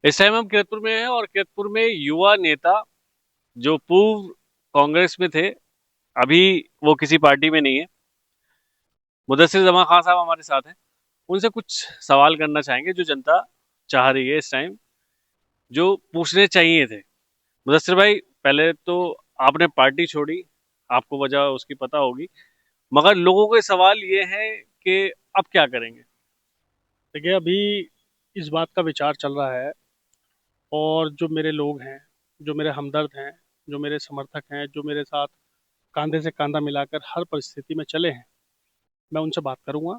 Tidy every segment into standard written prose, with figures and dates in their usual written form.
इस टाइम हम किरतपुर में हैं और किरतपुर में युवा नेता जो पूर्व कांग्रेस में थे, अभी वो किसी पार्टी में नहीं है, मुदस्सिर जमा खान साहब हमारे साथ हैं। उनसे कुछ सवाल करना चाहेंगे जो जनता चाह रही है इस टाइम, जो पूछने चाहिए थे। मुदस्सिर भाई, पहले तो आपने पार्टी छोड़ी, आपको वजह उसकी पता होगी, मगर लोगों के सवाल ये है कि अब क्या करेंगे। देखिए, अभी इस बात का विचार चल रहा है। और जो मेरे लोग हैं, जो मेरे हमदर्द हैं, जो मेरे समर्थक हैं, जो मेरे साथ कंधे से कंधा मिलाकर हर परिस्थिति में चले हैं, मैं उनसे बात करूंगा,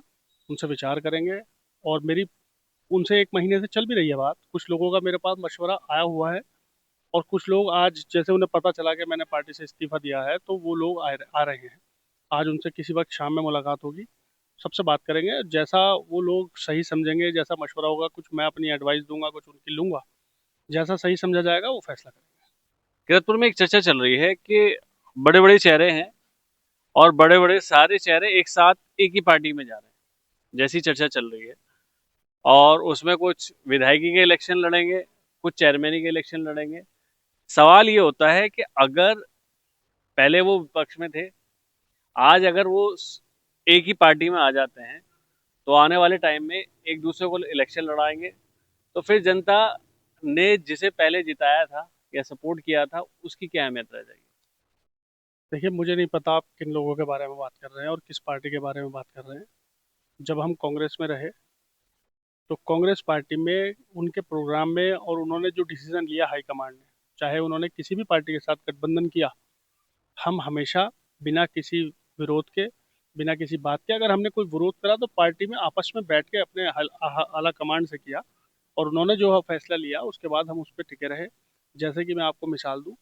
उनसे विचार करेंगे। और मेरी उनसे 1 महीने से चल भी रही है बात। कुछ लोगों का मेरे पास मशवरा आया हुआ है, और कुछ लोग आज जैसे उन्हें पता चला कि मैंने पार्टी से इस्तीफा दिया है, तो वो लोग आ रहे हैं। आज उनसे किसी वक्त शाम में मुलाकात होगी, सबसे बात करेंगे। जैसा वो लोग सही समझेंगे, जैसा मशवरा होगा, कुछ मैं अपनी एडवाइस दूंगा, कुछ उनकी लूंगा। जैसा सही समझा जाएगा वो फैसला करेंगे। किरतपुर में एक चर्चा चल रही है कि बड़े बड़े चेहरे हैं और बड़े बड़े सारे चेहरे एक साथ एक ही पार्टी में जा रहे हैं, जैसी चर्चा चल रही है। और उसमें कुछ विधायकी के इलेक्शन लड़ेंगे, कुछ चेयरमैनी के इलेक्शन लड़ेंगे। सवाल ये होता है कि अगर पहले वो विपक्ष में थे, आज अगर वो एक ही पार्टी में आ जाते हैं, तो आने वाले टाइम में एक दूसरे को इलेक्शन लड़ाएंगे, तो फिर जनता ने जिसे पहले जिताया था या सपोर्ट किया था, उसकी क्या अहमियत रह जाएगी। देखिए, मुझे नहीं पता आप किन लोगों के बारे में बात कर रहे हैं और किस पार्टी के बारे में बात कर रहे हैं। जब हम कांग्रेस में रहे, तो कांग्रेस पार्टी में उनके प्रोग्राम में और उन्होंने जो डिसीजन लिया हाईकमांड ने, चाहे उन्होंने किसी भी पार्टी के साथ गठबंधन किया, हम हमेशा बिना किसी विरोध के, बिना किसी बात के, अगर हमने कोई विरोध करा तो पार्टी में आपस में बैठ के अपने आला कमांड से किया। और उन्होंने जो फैसला लिया उसके बाद हम उस पर टिके रहे। जैसे कि मैं आपको मिसाल दूं,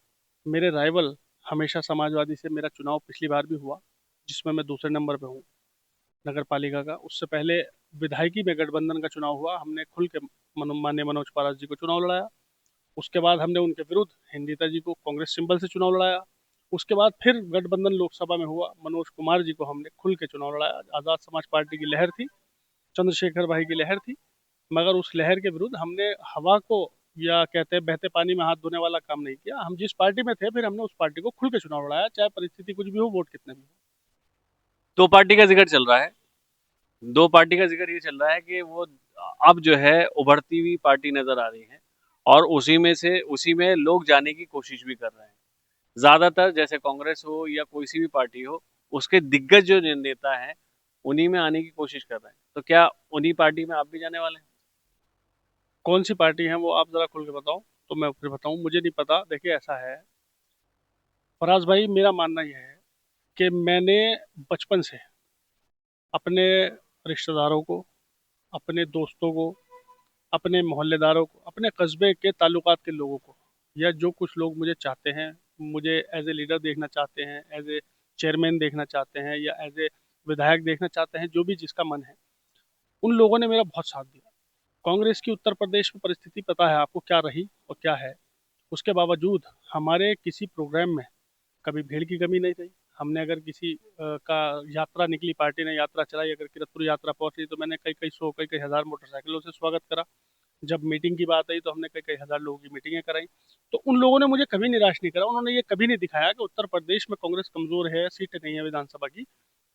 मेरे राइवल हमेशा समाजवादी से मेरा चुनाव पिछली बार भी हुआ, जिसमें मैं दूसरे नंबर पे हूँ नगर पालिका का। उससे पहले विधायकी में गठबंधन का चुनाव हुआ, हमने खुल के माननीय मनोज पारस जी को चुनाव लड़ाया। उसके बाद हमने उनके विरुद्ध हिंदिता जी को कांग्रेस सिंबल से चुनाव लड़ाया। उसके बाद फिर गठबंधन लोकसभा में हुआ, मनोज कुमार जी को हमने खुल के चुनाव लड़ाया। आज़ाद समाज पार्टी की लहर थी, चंद्रशेखर भाई की लहर थी, मगर उस लहर के विरुद्ध हमने हवा को, या कहते हैं बहते पानी में हाथ धोने वाला काम नहीं किया। हम जिस पार्टी में थे, फिर हमने उस पार्टी को खुल के चुनाव लड़ाया, चाहे परिस्थिति कुछ भी हो, वोट कितने भी हो। दो पार्टी का जिक्र चल रहा है, दो पार्टी का जिक्र ये चल रहा है कि वो अब जो है उभरती हुई पार्टी नजर आ रही है, और उसी में लोग जाने की कोशिश भी कर रहे हैं। ज्यादातर जैसे कांग्रेस हो या कोई सी भी पार्टी हो, उसके दिग्गज जो नेता हैं, उन्हीं में आने की कोशिश कर रहे हैं। तो क्या उन्हीं पार्टी में आप भी जाने वाले हैं? कौन सी पार्टी है वो आप जरा खुल के बताओ, तो मैं फिर बताऊं। मुझे नहीं पता। देखिए, ऐसा है फराज भाई, मेरा मानना यह है कि मैंने बचपन से अपने रिश्तेदारों को, अपने दोस्तों को, अपने मोहल्लेदारों को, अपने कस्बे के ताल्लुकात के लोगों को, या जो कुछ लोग मुझे चाहते हैं, मुझे एज ए लीडर देखना चाहते हैं, एज ए चेयरमैन देखना चाहते हैं, या एज ए विधायक देखना चाहते हैं, जो भी जिसका मन है, उन लोगों ने मेरा बहुत साथ दिया। कांग्रेस की उत्तर प्रदेश में परिस्थिति पता है आपको क्या रही और क्या है। उसके बावजूद हमारे किसी प्रोग्राम में कभी भीड़ की कमी नहीं रही। हमने अगर किसी का यात्रा निकली, पार्टी ने यात्रा चलाई, अगर किरतपुर यात्रा पहुंची, तो मैंने कई कई सौ, कई कई हजार मोटरसाइकिलों से स्वागत करा। जब मीटिंग की बात आई, तो हमने कई कई हजार लोगों की मीटिंगें कराई। तो उन लोगों ने मुझे कभी निराश नहीं करा। उन्होंने ये कभी नहीं दिखाया कि उत्तर प्रदेश में कांग्रेस कमजोर है, सीटें नहीं है विधानसभा की,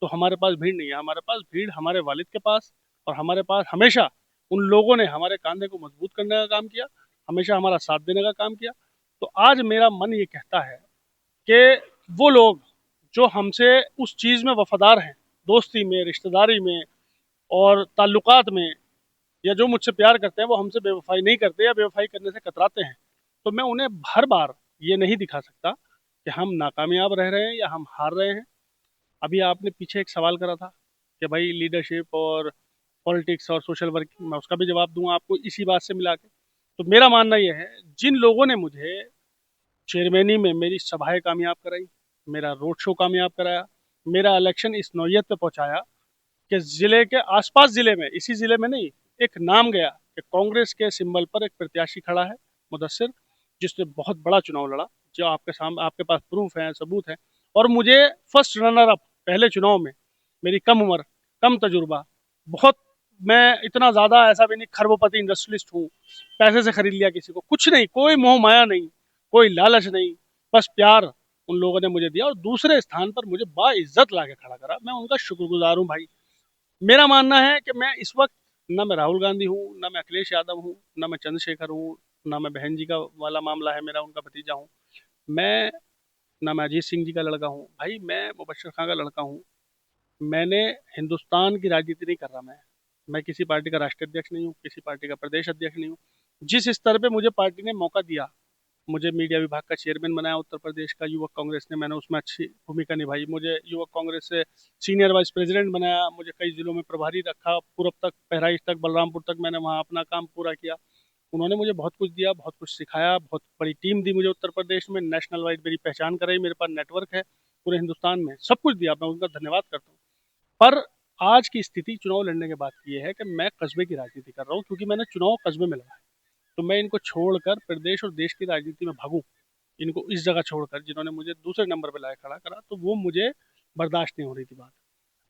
तो हमारे पास भीड़ नहीं है। हमारे पास भीड़ हमारे वालिद के पास, और हमारे पास हमेशा उन लोगों ने हमारे कंधे को मजबूत करने का काम किया, हमेशा हमारा साथ देने का काम किया। तो आज मेरा मन ये कहता है कि वो लोग जो हमसे उस चीज़ में वफादार हैं, दोस्ती में, रिश्तेदारी में और ताल्लुकात में, या जो मुझसे प्यार करते हैं, वो हमसे बेवफाई नहीं करते या बेवफाई करने से कतराते हैं, तो मैं उन्हें हर बार ये नहीं दिखा सकता कि हम नाकामयाब रह रहे हैं या हम हार रहे हैं। अभी आपने पीछे एक सवाल करा था कि भाई लीडरशिप और पॉलिटिक्स और सोशल वर्क, मैं उसका भी जवाब दूंगा आपको इसी बात से मिला के। तो मेरा मानना यह है, जिन लोगों ने मुझे चेयरमैनी में मेरी सभाएं कामयाब कराई, मेरा रोड शो कामयाब कराया, मेरा इलेक्शन इस नौयत पे पहुंचाया कि जिले के आसपास, जिले में, इसी जिले में नहीं, एक नाम गया कि कांग्रेस के सिंबल पर एक प्रत्याशी खड़ा है, मुदस्सिर, जिसने बहुत बड़ा चुनाव लड़ा, जो आपके सामने, आपके पास प्रूफ है, सबूत है। और मुझे फर्स्ट रनर अप पहले चुनाव में, मेरी कम उम्र, कम तजुर्बा, बहुत मैं इतना ज्यादा ऐसा भी नहीं खरबोपति इंडस्ट्रियलिस्ट हूँ, पैसे से खरीद लिया किसी को, कुछ नहीं, कोई मोह माया नहीं, कोई लालच नहीं, बस प्यार उन लोगों ने मुझे दिया और दूसरे स्थान पर मुझे बाइज्जत ला के खड़ा करा। मैं उनका शुक्रगुजार हूँ भाई। मेरा मानना है कि मैं इस वक्त, ना मैं राहुल गांधी हूँ, ना मैं अखिलेश यादव हूँ, ना मैं चंद्रशेखर हूँ, ना मैं बहन जी का वाला मामला है मेरा उनका भतीजा हूँ, मैं ना मैं अजीत सिंह जी का लड़का हूँ भाई, मैं मुबशर खां का लड़का हूँ। मैंने हिंदुस्तान की राजनीति नहीं कर रहा। मैं किसी पार्टी का राष्ट्रीय अध्यक्ष नहीं हूँ, किसी पार्टी का प्रदेश अध्यक्ष नहीं हूँ। जिस स्तर पे मुझे पार्टी ने मौका दिया, मुझे मीडिया विभाग का चेयरमैन बनाया उत्तर प्रदेश का युवक कांग्रेस ने, मैंने उसमें अच्छी भूमिका निभाई। मुझे युवक कांग्रेस से सीनियर वाइस प्रेसिडेंट बनाया, मुझे कई जिलों में प्रभारी रखा, पूरब तक, बहराइच तक, बलरामपुर तक मैंने वहाँ अपना काम पूरा किया। उन्होंने मुझे बहुत कुछ दिया, बहुत कुछ सिखाया, बहुत बड़ी टीम दी मुझे उत्तर प्रदेश में, नेशनल वाइड मेरी पहचान कराई, मेरे पास नेटवर्क है पूरे हिंदुस्तान में, सब कुछ दिया, मैं उनका धन्यवाद करता हूँ। पर आज की स्थिति चुनाव लड़ने के बाद की है कि मैं कस्बे की राजनीति कर रहा हूँ, क्योंकि मैंने चुनाव कस्बे में लड़ा है। तो मैं इनको छोड़कर प्रदेश और देश की राजनीति में भागूं, इनको इस जगह छोड़कर जिन्होंने मुझे दूसरे नंबर पर लाया खड़ा करा, तो वो मुझे बर्दाश्त नहीं हो रही थी बात।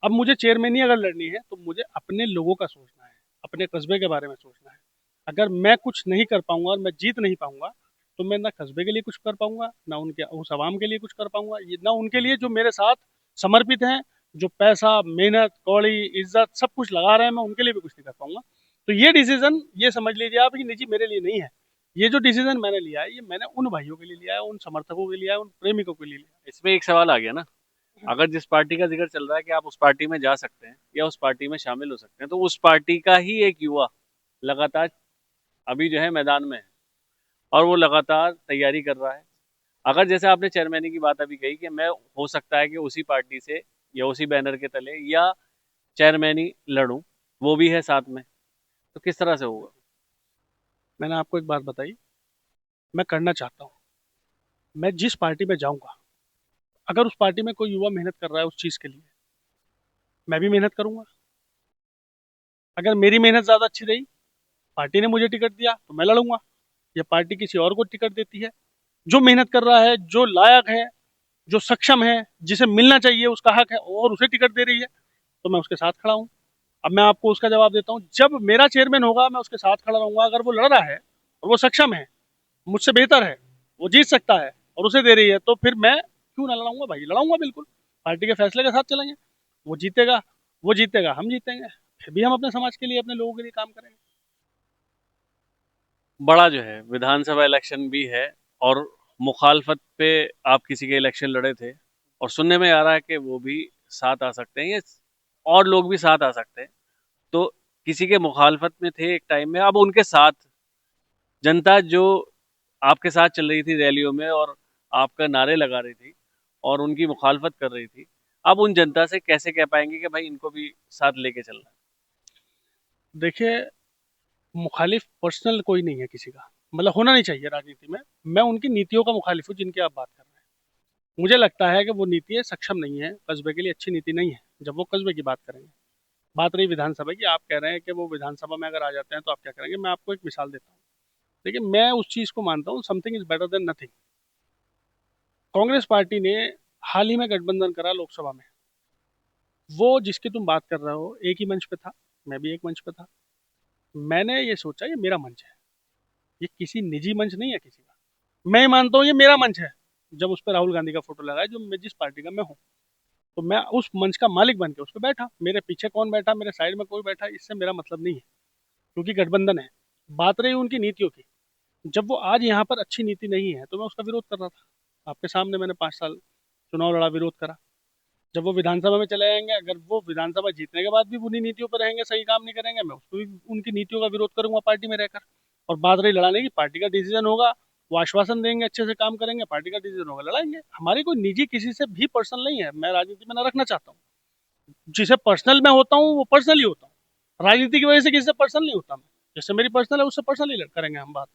अब मुझे चेयरमैनी अगर लड़नी है तो मुझे अपने लोगों का सोचना है, अपने कस्बे के बारे में सोचना है। अगर मैं कुछ नहीं कर पाऊंगा और मैं जीत नहीं पाऊंगा, तो मैं ना कस्बे के लिए कुछ कर पाऊंगा, ना उनके उस आवाम के लिए कुछ कर पाऊंगा, ये ना उनके लिए जो मेरे साथ समर्पित हैं, जो पैसा, मेहनत, कौड़ी, इज्जत सब कुछ लगा रहे हैं, मैं उनके लिए भी कुछ नहीं कर पाऊंगा। तो ये डिसीजन, ये समझ लीजिए आप, ये निजी मेरे लिए नहीं है। ये जो डिसीजन मैंने लिया है, ये मैंने उन भाइयों के लिए लिया है, उन समर्थकों के लिए लिया है, उन प्रेमिकों के लिए लिया इसमें एक सवाल आ गया ना, अगर जिस पार्टी का जिक्र चल रहा है कि आप उस पार्टी में जा सकते हैं या उस पार्टी में शामिल हो सकते हैं, तो उस पार्टी का ही एक युवा लगातार अभी जो है मैदान में है और वो लगातार तैयारी कर रहा है। अगर जैसे आपने चेयरमैनी की बात अभी कही कि मैं हो सकता है कि उसी पार्टी से या उसी बैनर के तले या चेयरमैनी लड़ूं, वो भी है साथ में, तो किस तरह से होगा? मैंने आपको एक बात बताई, मैं करना चाहता हूँ। मैं जिस पार्टी में जाऊंगा, अगर उस पार्टी में कोई युवा मेहनत कर रहा है उस चीज के लिए, मैं भी मेहनत करूंगा। अगर मेरी मेहनत ज्यादा अच्छी रही, पार्टी ने मुझे टिकट दिया, तो मैं लड़ूंगा, या पार्टी किसी और को टिकट देती है। जो मेहनत कर रहा है, जो लायक है, जो सक्षम है, जिसे मिलना चाहिए उसका हक है, और उसे टिकट दे रही है, तो मैं उसके साथ खड़ा हूँ। अब मैं आपको उसका जवाब देता हूँ, जब मेरा चेयरमैन होगा मैं उसके साथ खड़ा रहूंगा। अगर वो लड़ रहा है और वो सक्षम है, मुझसे बेहतर है, वो जीत सकता है और उसे दे रही है, तो फिर मैं क्यों ना लड़ाऊंगा भाई, लड़ाऊंगा बिल्कुल। पार्टी के फैसले के साथ चलेंगे, वो जीतेगा, वो जीतेगा, हम जीतेंगे, फिर भी हम अपने समाज के लिए, अपने लोगों के लिए काम करेंगे। बड़ा जो है विधानसभा इलेक्शन भी है और मुखालफत पे आप किसी के इलेक्शन लड़े थे और सुनने में आ रहा है कि वो भी साथ आ सकते हैं, ये और लोग भी साथ आ सकते हैं, तो किसी के मुखालफत में थे एक टाइम में, अब उनके साथ जनता जो आपके साथ चल रही थी रैलियों में और आपका नारे लगा रही थी और उनकी मुखालफत कर रही थी, अब उन जनता से कैसे कह पाएंगे कि भाई इनको भी साथ लेके चलना है? देखिए, मुखालिफ पर्सनल कोई नहीं है किसी का, मतलब होना नहीं चाहिए राजनीति में। मैं उनकी नीतियों का मुखालिफ हूँ जिनकी आप बात कर रहे हैं। मुझे लगता है कि वो नीति सक्षम नहीं है, कस्बे के लिए अच्छी नीति नहीं है, जब वो कस्बे की बात करेंगे। बात रही विधानसभा की, आप कह रहे हैं कि वो विधानसभा में अगर आ जाते हैं तो आप क्या करेंगे। मैं आपको एक मिसाल देता हूँ। देखिए, मैं उस चीज़ को मानता हूँ, something is better than nothing. Congress party ने हाल ही में गठबंधन करा लोकसभा में, वो जिसकी तुम बात कर रहे हो एक ही मंच पे था, मैं भी एक मंच पे था। मैंने ये सोचा ये मेरा मंच है, ये किसी निजी मंच नहीं है किसी का। मैं मानता हूँ ये मेरा मंच है। जब उस पर राहुल गांधी का फोटो लगा है, जो मैं जिस पार्टी का मैं हूँ, तो मैं उस मंच का मालिक बन के उस पर बैठा। मेरे पीछे कौन बैठा, मेरे साइड में कोई बैठा, इससे मेरा मतलब नहीं है, क्योंकि गठबंधन है। बात रही उनकी नीतियों की, जब वो आज यहाँ पर अच्छी नीति नहीं है तो मैं उसका विरोध कर रहा था। आपके सामने मैंने 5 साल चुनाव लड़ा, विरोध करा। जब वो विधानसभा में चले जाएंगे, अगर वो विधानसभा जीतने के बाद भी उन्हीं नीतियों पर रहेंगे, सही काम नहीं करेंगे, मैं उसको भी उनकी नीतियों का विरोध करूंगा पार्टी में रहकर। और बात रही लड़ाने की, पार्टी का डिसीजन होगा, वो आश्वासन देंगे अच्छे से काम करेंगे, पार्टी का डिसीजन होगा, लड़ाएंगे। हमारी कोई निजी किसी से भी पर्सनल नहीं है, मैं राजनीति में ना रखना चाहता हूँ। जिसे पर्सनल में होता हूँ वो पर्सनल ही होता हूँ, राजनीति की वजह से किसी से पर्सनल नहीं होता मैं। जैसे मेरी पर्सनल है उससे पर्सनल ही करेंगे हम बात।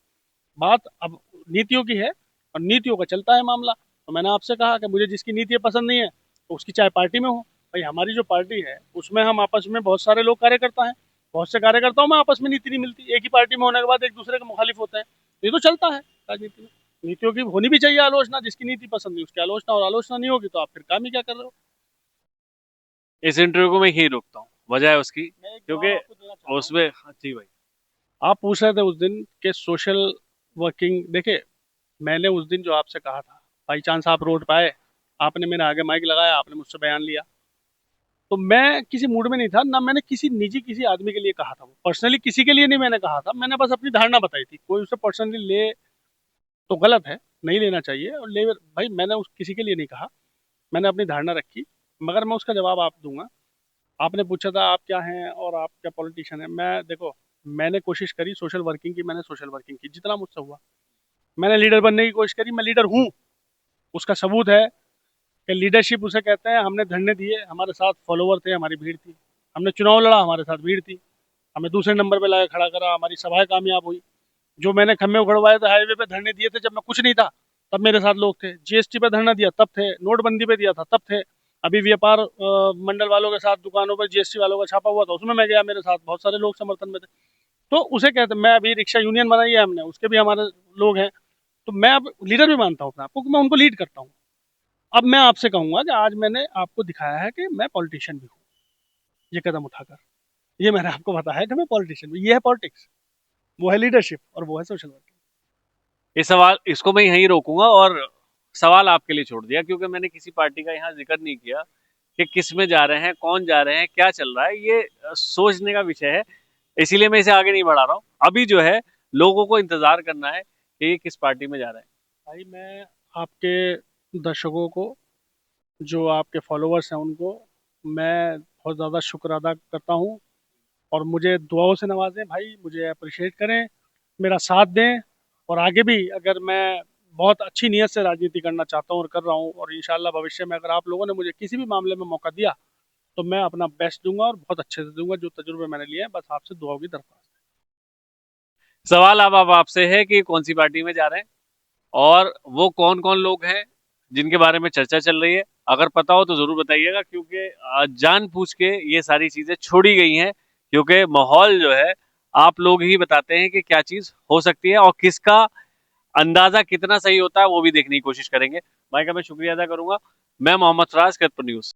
बात अब नीतियों की है और नीतियों का चलता है मामला। तो मैंने आपसे कहा कि मुझे जिसकी नीति पसंद नहीं है तो उसकी चाहे पार्टी में हो। भाई, हमारी जो पार्टी है उसमें हम आपस में बहुत सारे लोग कार्यकर्ता हैं, बहुत से कार्यकर्ताओं में आपस में नीति नहीं मिलती, एक ही पार्टी में होने के बाद एक दूसरे के मुखालिफ होते हैं। तो ये तो चलता है राजनीति में। नीतियों की होनी भी चाहिए आलोचना, जिसकी नीति पसंद नहीं उसकी आलोचना, और आलोचना नहीं होगी तो आप फिर काम ही क्या कर रहे हो। इस इंटरव्यू को मैं यही रोकता हूँ। वजह है उसकी, मैं एक जवाब क्योंकि आपको देना चाहता हूँ। उसमें, हाँ, जी भाई। आप पूछ रहे थे उस दिन के सोशल वर्किंग, देखिए मैंने उस दिन जो आपसे कहा था, बाई चांस आप रोड पे आए, आपने मेरे आगे माइक लगाया, आपने मुझसे बयान लिया, तो मैं किसी मूड में नहीं था ना, मैंने किसी निजी किसी आदमी के लिए कहा था, पर्सनली किसी के लिए नहीं मैंने कहा था, मैंने बस अपनी धारणा बताई थी। कोई उसे पर्सनली ले तो गलत है, नहीं लेना चाहिए, और ले भाई, मैंने उस किसी के लिए नहीं कहा, मैंने अपनी धारणा रखी, मगर मैं उसका जवाब आप दूंगा। आपने पूछा था आप क्या हैं और आप क्या पॉलिटिशियन है। मैं देखो, मैंने कोशिश करी सोशल वर्किंग की, मैंने सोशल वर्किंग की जितना मुझसे हुआ। मैंने लीडर बनने की कोशिश करी, मैं लीडर हूँ, उसका सबूत है कि लीडरशिप उसे कहते हैं। हमने धरने दिए, हमारे साथ फॉलोवर थे, हमारी भीड़ थी। हमने चुनाव लड़ा, हमारे साथ भीड़ थी। हमें दूसरे नंबर पे लाके खड़ा करा, हमारी सभाएं कामयाब हुई। जो मैंने खम्भे उखड़वाए थे, हाईवे पे धरने दिए थे, जब मैं कुछ नहीं था तब मेरे साथ लोग थे। जीएसटी पे धरना दिया तब थे, नोटबंदी पे दिया था तब थे। अभी व्यापार मंडल वालों के साथ दुकानों पर जीएसटी वालों का छापा हुआ था, उसमें मैं गया, मेरे साथ बहुत सारे लोग समर्थन में थे। तो उसे कहते, मैं अभी रिक्शा यूनियन बनाई है हमने, उसके भी हमारे लोग हैं। तो मैं अब लीडर भी मानता हूँ अपने आपको कि मैं उनको लीड करता हूँ। अब मैं आपसे कहूंगा कि आज मैंने आपको दिखाया है कि मैं पॉलिटिशियन भी हूँ, ये कदम उठाकर। ये मैंने आपको बताया कि मैं पॉलिटिशियन भी, ये है पॉलिटिक्स, वो है लीडरशिप, और वो है सोशल वर्क। ये सवाल इसको मैं यहीं रोकूंगा और सवाल आपके लिए छोड़ दिया, क्योंकि मैंने किसी पार्टी का यहाँ जिक्र नहीं किया कि किस में जा रहे हैं, कौन जा रहे हैं, क्या चल रहा है। ये सोचने का विषय है, इसीलिए मैं इसे आगे नहीं बढ़ा रहा हूँ। अभी जो है, लोगों को इंतजार करना है कि ये किस पार्टी में जा रहे हैं। भाई मैं आपके दर्शकों को, जो आपके फॉलोअर्स हैं उनको, मैं बहुत ज़्यादा शुक्र अदा करता हूँ। और मुझे दुआओं से नवाजें भाई, मुझे अप्रिशिएट करें, मेरा साथ दें। और आगे भी अगर मैं बहुत अच्छी नीयत से राजनीति करना चाहता हूँ और कर रहा हूँ, और इंशाल्लाह भविष्य में अगर आप लोगों ने मुझे किसी भी मामले में मौका दिया, तो मैं अपना बेस्ट दूंगा और बहुत अच्छे से दूंगा। जो तजुर्बे मैंने लिए हैं, बस आपसे दुआओं की दरख्वास्त सवाल अब आपसे है कि कौन सी पार्टी में जा रहे हैं और वो कौन कौन लोग हैं जिनके बारे में चर्चा चल रही है। अगर पता हो तो जरूर बताइएगा, क्योंकि जान पूछ के ये सारी चीजें छोड़ी गई हैं, क्योंकि माहौल जो है, आप लोग ही बताते हैं कि क्या चीज हो सकती है और किसका अंदाजा कितना सही होता है, वो भी देखने की कोशिश करेंगे। भाई का मैं शुक्रिया अदा करूंगा। मैं मोहम्मद फराज, करपर न्यूज।